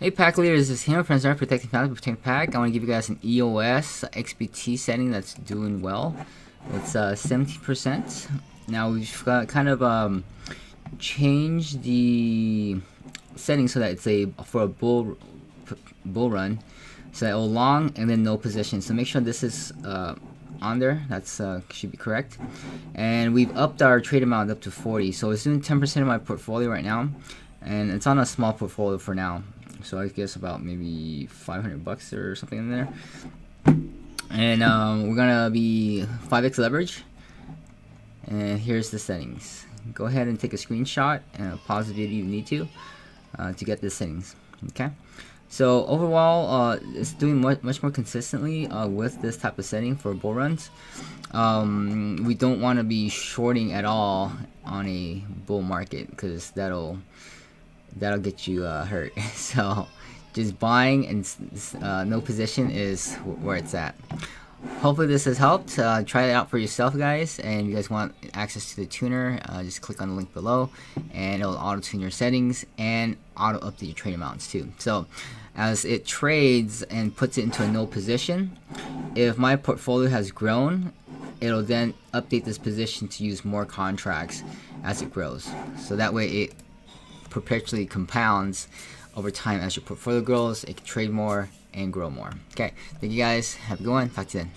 Hey pack leaders, this is Hero Friends are protecting family, protecting pack. I want to give you guys an EOS XBT setting that's doing well. It's 70%. Now we've got kind of changed the setting so that it's for a bull run, so that it'll long and then no position. So make sure this is on there. That's should be correct. And we've upped our trade amount up to 40. So it's doing 10% of my portfolio right now, and it's on a small portfolio for now. So I guess about maybe 500 bucks or something in there. And we're gonna be 5x leverage. And here's the settings. Go ahead and take a screenshot and pause the video if you need to get the settings. Okay. So overall, it's doing much more consistently with this type of setting for bull runs. We don't want to be shorting at all on a bull market because that'll get you hurt. So just buying and no position is where it's at. Hopefully this has helped. Try it out for yourself, guys. And if you guys want access to the tuner, just click on the link below and it'll auto tune your settings and auto update your trade amounts too. So as it trades and puts it into a no position, if my portfolio has grown, it'll then update this position to use more contracts as it grows. So that way it perpetually compounds over time. As your portfolio grows, it can trade more and grow more. Okay, thank you guys. Have a good one. Talk to you then.